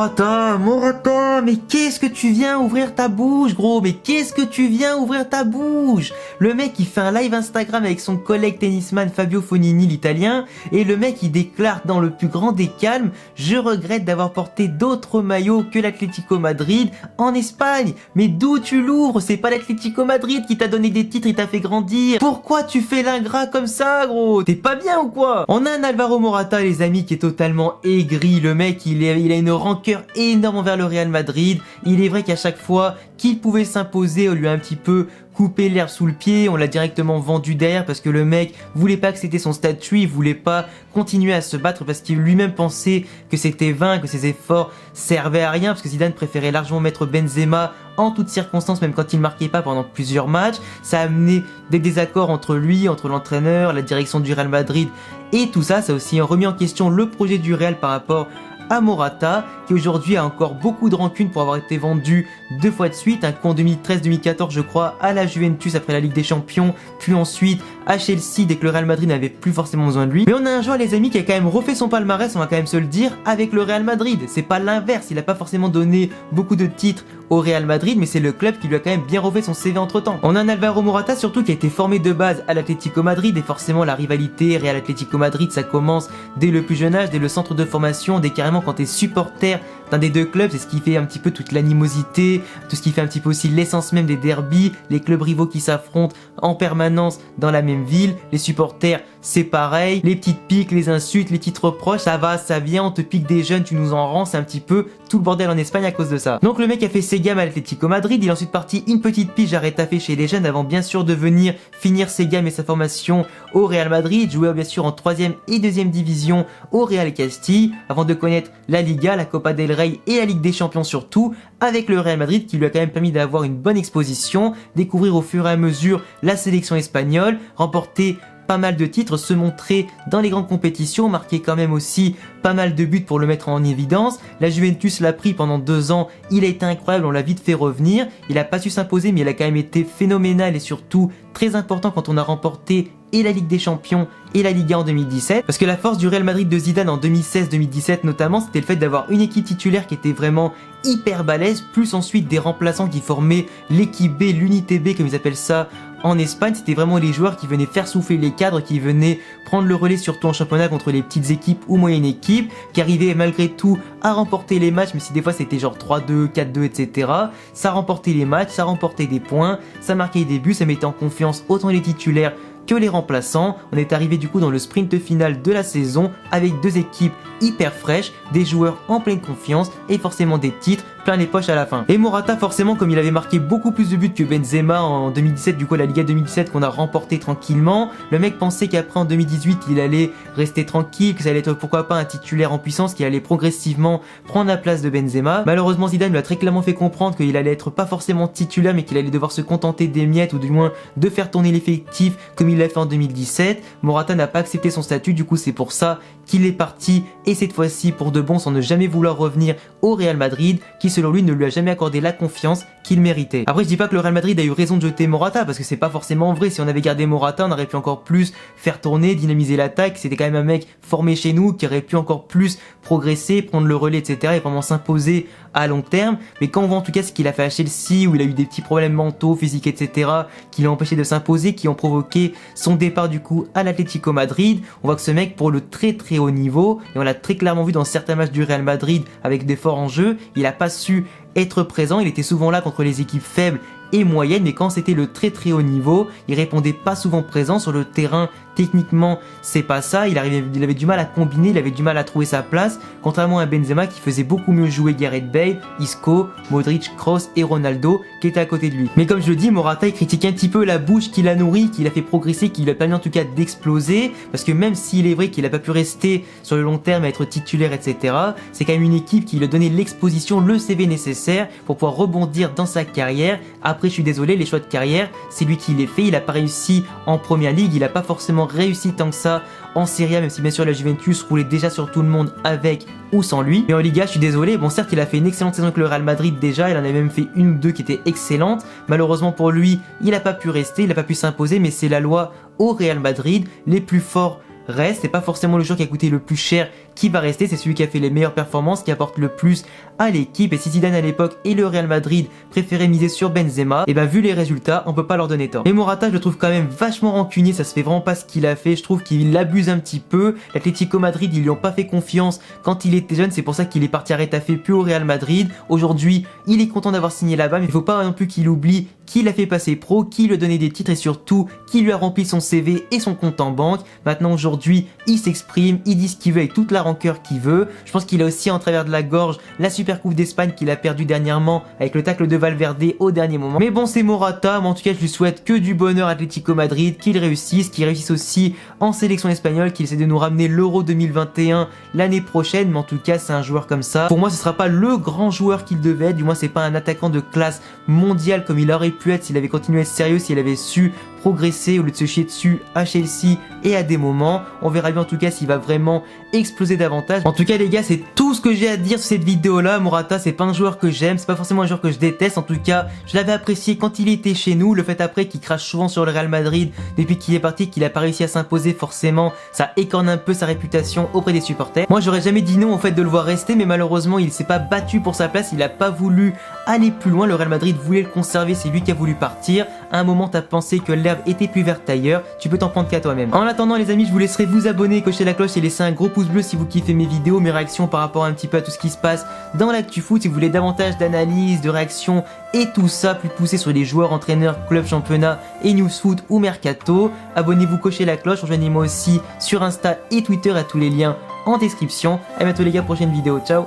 Morata, Morata, mais qu'est-ce que tu viens ouvrir ta bouche, gros? Mais qu'est-ce que tu viens ouvrir ta bouche? Le mec, il fait un live Instagram avec son collègue tennisman Fabio Fognini, l'italien, et le mec, il déclare dans le plus grand des calmes: je regrette d'avoir porté d'autres maillots que l'Atlético Madrid en Espagne. Mais d'où tu l'ouvres? C'est pas l'Atlético Madrid qui t'a donné des titres, il t'a fait grandir. Pourquoi tu fais l'ingrat comme ça, gros? T'es pas bien ou quoi? On a un Alvaro Morata, les amis, qui est totalement aigri. Le mec, il a une rancœur énorme envers le Real Madrid. Il est vrai qu'à chaque fois qu'il pouvait s'imposer, on lui a un petit peu coupé l'herbe sous le pied, on l'a directement vendu derrière parce que le mec voulait pas que c'était son statut, il voulait pas continuer à se battre parce qu'il lui-même pensait que c'était vain, que ses efforts servaient à rien, parce que Zidane préférait largement mettre Benzema en toutes circonstances, même quand il marquait pas pendant plusieurs matchs. Ça a amené des désaccords entre lui, entre l'entraîneur, la direction du Real Madrid et tout ça. Ça a aussi remis en question le projet du Real par rapport à Morata, qui aujourd'hui a encore beaucoup de rancune pour avoir été vendu 2 fois de suite, un coup en 2013-2014 je crois à la Juventus après la Ligue des Champions, puis ensuite à Chelsea dès que le Real Madrid n'avait plus forcément besoin de lui. Mais on a un joueur, les amis, qui a quand même refait son palmarès, on va quand même se le dire, avec le Real Madrid. C'est pas l'inverse, il a pas forcément donné beaucoup de titres au Real Madrid, mais c'est le club qui lui a quand même bien refait son CV entre temps. On a un Alvaro Morata surtout qui a été formé de base à l'Atlético Madrid, et forcément la rivalité Real Atlético Madrid, ça commence dès le plus jeune âge, dès le centre de formation, dès carrément quand t'es supporter d'un des deux clubs. C'est ce qui fait un petit peu toute l'animosité, tout ce qui fait un petit peu aussi l'essence même des derbies, les clubs rivaux qui s'affrontent en permanence dans la même ville. Les supporters, c'est pareil, les petites piques, les insultes, les petites reproches, ça va, ça vient, on te pique des jeunes, tu nous en rends, c'est un petit peu tout le bordel en Espagne à cause de ça. Donc le mec a fait ses gammes à l'Atlético Madrid, il est ensuite parti une petite pige à Retafe chez les jeunes avant bien sûr de venir finir ses gammes et sa formation au Real Madrid, jouer bien sûr en 3e et 2e division au Real Castille, avant de connaître la Liga, la Copa del Rey et la Ligue des Champions surtout, avec le Real Madrid qui lui a quand même permis d'avoir une bonne exposition, découvrir au fur et à mesure la sélection espagnole, remporter pas mal de titres, se montrer dans les grandes compétitions, marquer quand même aussi pas mal de buts pour le mettre en évidence. La Juventus l'a pris pendant 2 ans, il a été incroyable, on l'a vite fait revenir, il a pas su s'imposer mais il a quand même été phénoménal et surtout très important quand on a remporté et la Ligue des Champions et la Liga en 2017, parce que la force du Real Madrid de Zidane en 2016-2017 notamment, c'était le fait d'avoir une équipe titulaire qui était vraiment hyper balèze, plus ensuite des remplaçants qui formaient l'équipe B, l'unité B comme ils appellent ça en Espagne. C'était vraiment les joueurs qui venaient faire souffler les cadres, qui venaient prendre le relais surtout en championnat contre les petites équipes ou moyennes équipes, qui arrivaient malgré tout à remporter les matchs, même si des fois c'était genre 3-2, 4-2, etc. Ça remportait les matchs, ça remportait des points, ça marquait des buts, ça mettait en confiance autant les titulaires que les remplaçants. On est arrivé du coup dans le sprint final de la saison avec 2 équipes hyper fraîches, des joueurs en pleine confiance et forcément des titres plein les poches à la fin. Et Morata, forcément, comme il avait marqué beaucoup plus de buts que Benzema en 2017, du coup la Liga 2017 qu'on a remporté tranquillement, le mec pensait qu'après en 2018 il allait rester tranquille, que ça allait être pourquoi pas un titulaire en puissance qui allait progressivement prendre la place de Benzema. Malheureusement Zidane lui a très clairement fait comprendre qu'il allait être pas forcément titulaire mais qu'il allait devoir se contenter des miettes ou du moins de faire tourner l'effectif comme il l'a fait en 2017. Morata n'a pas accepté son statut, du coup c'est pour ça qu'il est parti, et cette fois-ci pour de bon, sans ne jamais vouloir revenir au Real Madrid qui selon lui ne lui a jamais accordé la confiance qu'il méritait. Après je dis pas que le Real Madrid a eu raison de jeter Morata parce que c'est pas forcément vrai. Si on avait gardé Morata, on aurait pu encore plus faire tourner, dynamiser l'attaque. C'était quand même un mec formé chez nous qui aurait pu encore plus progresser, prendre le relais, etc. et vraiment s'imposer à long terme. Mais quand on voit en tout cas ce qu'il a fait à Chelsea, où il a eu des petits problèmes mentaux, physiques, etc. qui l'ont empêché de s'imposer, qui ont provoqué son départ du coup à l'Atlético Madrid, on voit que ce mec pour le très très haut niveau, et on l'a très clairement vu dans certains matchs du Real Madrid avec des forts enjeux, il a pas su être présent, il était souvent là contre les équipes faibles et moyennes, mais quand c'était le très très haut niveau, il répondait pas souvent présent sur le terrain. Techniquement, c'est pas ça, il avait du mal à combiner, il avait du mal à trouver sa place, contrairement à Benzema qui faisait beaucoup mieux jouer Gareth Bale, Isco, Modric, Kroos et Ronaldo qui étaient à côté de lui. Mais comme je le dis, Morata il critique un petit peu la bouche qu'il a nourrie, qu'il a fait progresser, qu'il a permis en tout cas d'exploser, parce que même s'il est vrai qu'il a pas pu rester sur le long terme à être titulaire, etc., c'est quand même une équipe qui lui a donné l'exposition, le CV nécessaire pour pouvoir rebondir dans sa carrière. Après je suis désolé, les choix de carrière, c'est lui qui les fait, il a pas réussi en Première Ligue, il a pas forcément réussi tant que ça en Serie A, même si bien sûr la Juventus roulait déjà sur tout le monde avec ou sans lui. Mais en Liga, je suis désolé, bon certes il a fait une excellente saison avec le Real Madrid déjà, il en a même fait une ou deux qui étaient excellentes. Malheureusement pour lui, il a pas pu rester, il a pas pu s'imposer, mais c'est la loi au Real Madrid, les plus forts reste. C'est pas forcément le joueur qui a coûté le plus cher qui va rester, c'est celui qui a fait les meilleures performances, qui apporte le plus à l'équipe. Et si Zidane à l'époque et le Real Madrid préféraient miser sur Benzema, et vu les résultats, on peut pas leur donner tort. Mais Morata, je le trouve quand même vachement rancunier, ça se fait vraiment pas ce qu'il a fait, je trouve qu'il abuse un petit peu. L'Atlético Madrid, ils lui ont pas fait confiance quand il était jeune, c'est pour ça qu'il est parti à Retafe puis au Real Madrid. Aujourd'hui, il est content d'avoir signé là-bas, mais il faut pas non plus qu'il oublie qui l'a fait passer pro, qui lui a donné des titres et surtout qui lui a rempli son CV et son compte en banque. Maintenant aujourd'hui, il s'exprime, il dit ce qu'il veut avec toute la rancœur qu'il veut. Je pense qu'il a aussi en travers de la gorge la Supercoupe d'Espagne qu'il a perdu dernièrement avec le tacle de Valverde au dernier moment. Mais bon, c'est Morata, mais en tout cas je lui souhaite que du bonheur à Atlético Madrid, qu'il réussisse aussi en sélection espagnole, qu'il essaie de nous ramener l'Euro 2021 l'année prochaine. Mais en tout cas c'est un joueur comme ça. Pour moi ce sera pas le grand joueur qu'il devait être, du moins c'est pas un attaquant de classe mondiale comme il aurait pu être s'il avait continué à être sérieux, s'il avait su progresser au lieu de se chier dessus à Chelsea et à des moments. On verra bien en tout cas s'il va vraiment exploser davantage. En tout cas les gars, c'est tout ce que j'ai à dire sur cette vidéo là. Morata, c'est pas un joueur que j'aime, c'est pas forcément un joueur que je déteste. En tout cas je l'avais apprécié quand il était chez nous. Le fait après qu'il crache souvent sur le Real Madrid depuis qu'il est parti, qu'il a pas réussi à s'imposer, forcément ça écorne un peu sa réputation auprès des supporters. Moi j'aurais jamais dit non au fait de le voir rester, mais malheureusement il s'est pas battu pour sa place, il a pas voulu aller plus loin. Le Real Madrid voulait le conserver, c'est lui qui a voulu partir. À un moment t'as pensé que l'herbe était plus verte ailleurs, tu peux t'en prendre qu'à toi-même. En attendant les amis, je vous laisserai vous abonner, cocher la cloche et laisser un gros pouce bleu si vous kiffez mes vidéos, mes réactions par rapport un petit peu à tout ce qui se passe dans l'actu foot. Si vous voulez davantage d'analyse, de réactions et tout ça plus poussé sur les joueurs, entraîneurs, clubs, championnats et news foot ou mercato, abonnez-vous, cochez la cloche, rejoignez-moi aussi sur Insta et Twitter, à tous les liens en description. À bientôt les gars, prochaine vidéo, ciao.